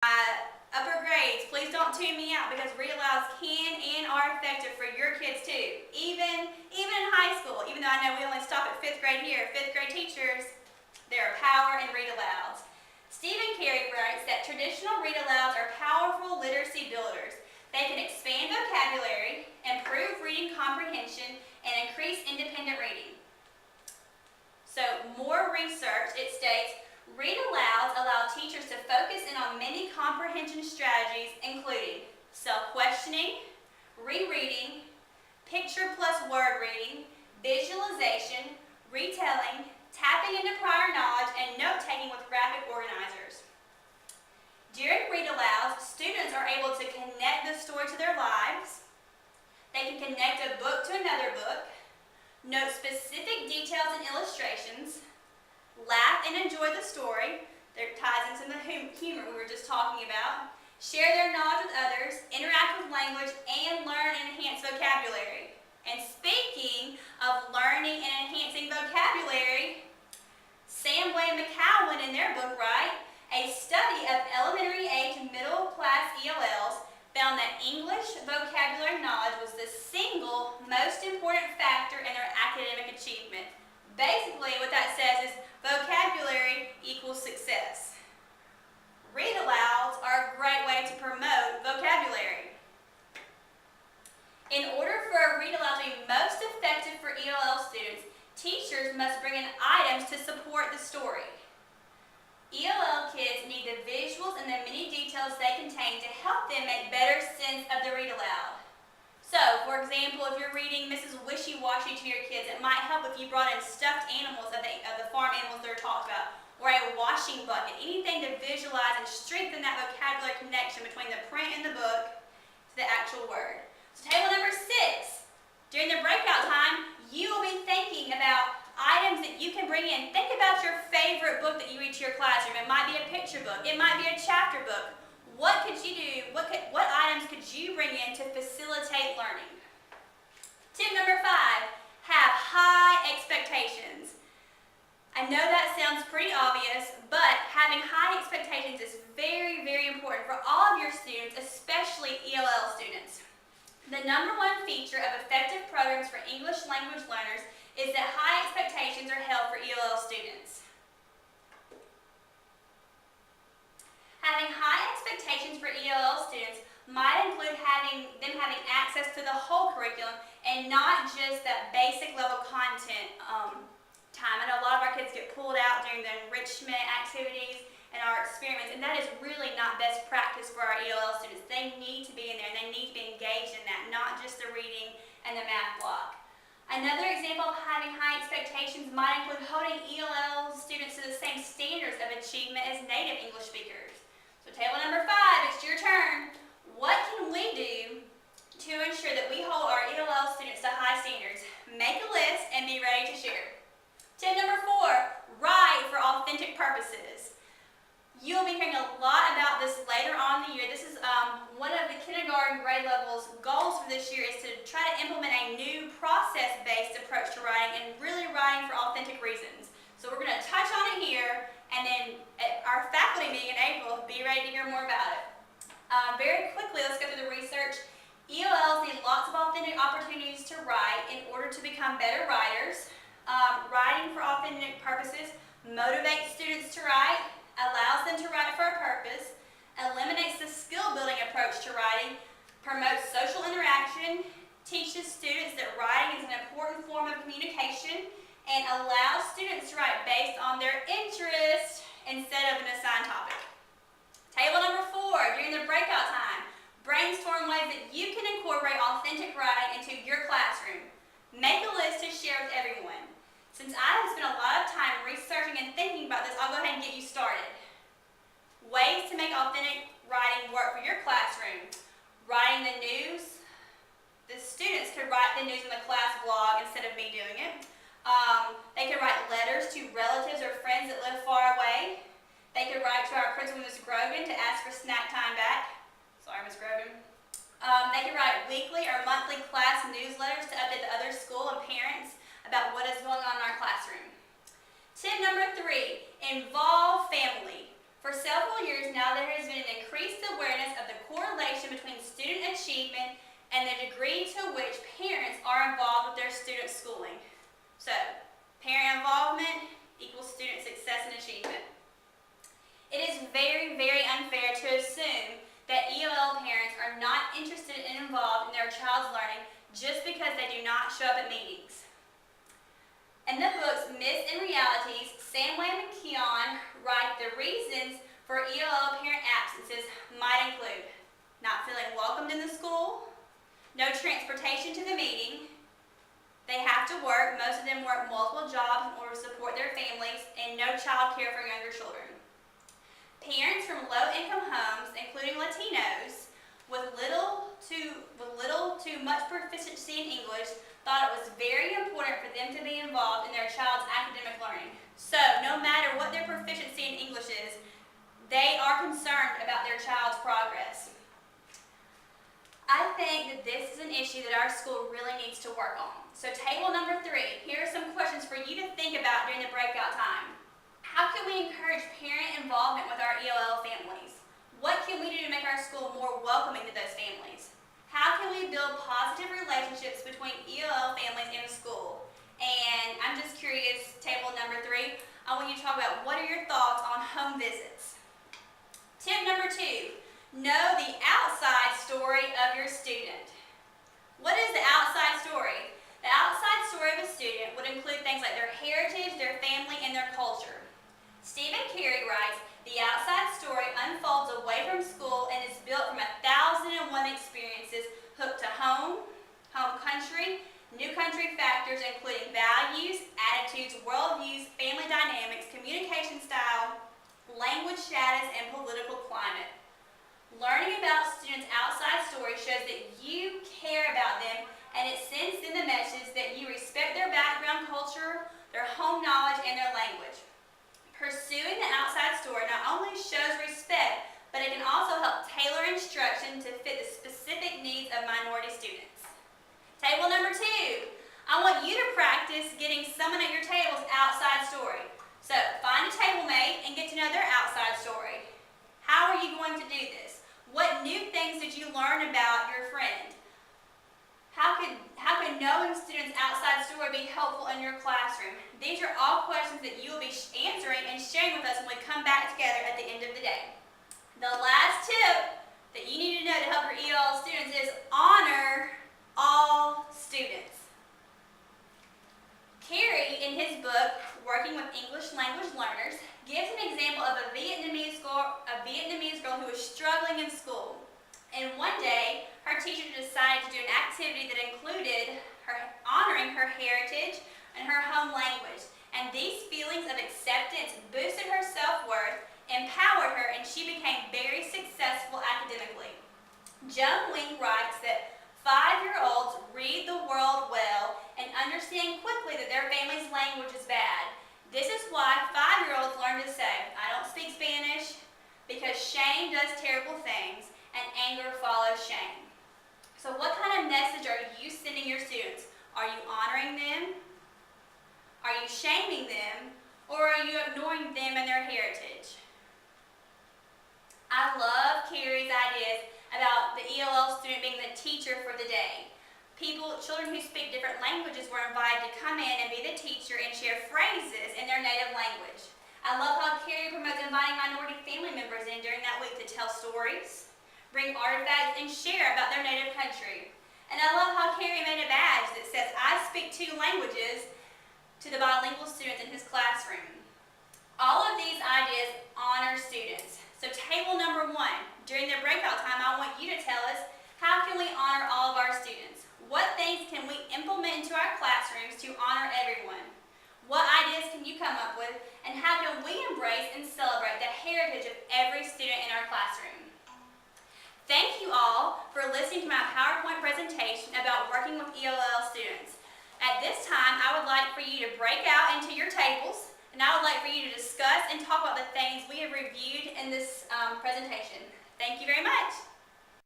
Upper grades, please don't tune me out because read alouds can and are effective for your kids too. Even in high school, even though I know we only stop at 5th grade here, 5th grade teachers, there are power in read alouds. Stephen Carey writes that traditional read alouds are powerful literacy builders. They can expand vocabulary, improve reading comprehension, and increase independent reading. So more research, it states, read alouds allow teachers to focus in on many comprehension strategies including self-questioning, rereading, picture plus word reading, visualization, retelling, tapping into prior knowledge, and note-taking with graphic organizers. During read alouds, students are able to connect the story to their lives. They can connect a book to another book, note specific details and illustrations, laugh and enjoy the story, that ties into the humor we were just talking about, share their knowledge with others, interact with language, and learn and enhance vocabulary. And speaking of learning and enhancing vocabulary, Samway and McCowan in their book write, a study of elementary age middle class ELLs found that English vocabulary knowledge was the single most important factor in their academic achievement. Basically, what that says is vocabulary equals success. Read alouds are a great way to promote vocabulary. In order for a read aloud to be most effective for ELL students, teachers must bring in items to support the story. ELL kids need the visuals and the many details they contain to help them make better sense of the read aloud. So, for example, if you're reading Mrs. Wishy-Washy to your kids, it might help if you brought in stuffed animals of the farm animals that are talked about, or a washing bucket, anything to visualize and strengthen that vocabulary connection between the print in the book to the actual word. So table number 6, during the breakout time, you will be thinking about items that you can bring in. Think about your favorite book that you read to your classroom. It might be a picture book. It might be a chapter book. What could you do? What items could you bring in to facilitate learning? Tip number 5, have high expectations. I know that sounds pretty obvious, but having high expectations is very, very important for all of your students, especially ELL students. The number one feature of effective programs for English language learners is that high expectations are held for ELL students. Having high expectations for ELL students might include them having access to the whole curriculum and not just that basic level content time. I know a lot of our kids get pulled out during the enrichment activities and our experiments, and that is really not best practice for our ELL students. They need to be in there and they need to be engaged in that, not just the reading and the math block. Another example of having high expectations might include holding ELL students to the same standards of achievement as native English speakers. So table number 5, it's your turn. What can we do to ensure that we hold our ELL students to high standards? Make a list and be ready to share. Tip number 4, write for authentic purposes. You'll be hearing a lot about this later on in the year. This is one of the kindergarten grade level's goals for this year is to try to implement a new process-based approach to writing and really writing for authentic reasons. So we're going to touch on it here, and then at our faculty meeting in April, be ready to hear more about it. Very quickly, let's go through the research. ELLs need lots of authentic opportunities to write in order to become better writers. Writing for authentic purposes motivates students to write, allows them to write for a purpose, eliminates the skill-building approach to writing, promotes social interaction, teaches students that writing is an important form of communication, and allows students to write based on their interest instead of an assigned topic. Table number 4, during the breakout time, brainstorm ways that you can incorporate authentic writing into your classroom. Make a list to share with everyone. Since I have spent a lot of time researching and thinking about this, I'll go ahead and get you started. Ways to make authentic writing work for your classroom. Writing the news. The students could write the news in the class blog instead of me doing it. They could write letters to relatives or friends that live far away. They could write to our principal, Ms. Grogan, to ask for snack time back. Sorry, Ms. Grogan. They could write weekly or monthly class newsletters to update the other school and parents about what is going on in our classroom. Tip number 3, involve family. For several years now, there has been an increased awareness of the correlation between student achievement and the degree to which parents are involved with their student schooling. So, parent involvement equals student success and achievement. It is very, very unfair to assume that ELL parents are not interested and involved in their child's learning just because they do not show up at meetings. In the books Myths and Realities, Samway and Keon write the reasons for ELL parent absences might include not feeling welcomed in the school, no transportation to the meeting, they have to work, most of them work multiple jobs in order to support their families, and no child care for younger children. Parents from low-income homes, including Latinos, with little to much proficiency in English, thought it was very important for them to be involved in their child's academic learning. So, no matter what their proficiency in English is, they are concerned about their child's progress. I think that this is an issue that our school really needs to work on. So, table number 3, here are some questions for you to think about during the breakout time. How can we encourage parent involvement with our ELL families? What can we do to make our school more welcoming to those families? How can we build positive relationships between ELL families and the school? And I'm just curious, table number 3, I want you to talk about what are your thoughts on home visits. Tip number 2, know the outside story of your student. What is the outside story? The outside story of a student would include things like their heritage, their family, and their culture. Stephen Carey writes, the outside story unfolds away from school and is built from 1,001 experiences hooked to home, home country, new country factors including values, attitudes, worldviews, family dynamics, communication style, language status, and political climate. Learning about students' outside story shows that you care about them, and it sends them the message that you respect their background, culture, their home knowledge, and their language. Pursuing the outside story not only shows respect, but it can also help tailor instruction to fit the specific needs of minority students. Table number 2, I want you to practice getting someone at your table's outside story. So find a table mate and get to know their outside story. How are you going to do this? What new things did you learn about your friend? How could knowing students' outside story be helpful in your classroom? These are all questions that you will be answering and sharing with us when we come back together at the end of the day. The last tip that you need to know to help your ELL students is honor all students. Carey, in his book, Working with English Language Learners, gives an example of a Vietnamese girl who was struggling in school. And one day, her teacher decided to do an activity that included her honoring her heritage and her home language. And these feelings of acceptance boosted her self-worth, empowered her, and she became very successful academically. Joan Wing writes that 5-year-olds read the world well and understand quickly that their family's language is bad. This is why 5-year-olds learn to say, I don't speak Spanish, because shame does terrible things and anger follows shame. So what kind of message are you sending your students? Are you honoring them? Are you shaming them? Or are you ignoring them and their heritage? I love Carey's ideas about the ELL student being the teacher for the day. Children who speak different languages were invited to come in and be the teacher and share phrases in their native language. I love how Carey promotes inviting minority family members in during that week to tell stories, bring artifacts, and share about their native country. And I love how Carey made a badge that says, I speak 2 languages, to the bilingual students in his classroom. All of these ideas honor students. So table number 1, during the breakout time, I want you to tell us, how can we honor all of our students? What things can we implement into our classrooms to honor everyone? What ideas can you come up with? And how can we embrace and celebrate the heritage of every student in our classroom? Thank you all for listening to my PowerPoint presentation about working with ELL students. At this time, I would like for you to break out into your tables, and I would like for you to discuss and talk about the things we have reviewed in this presentation. Thank you very much.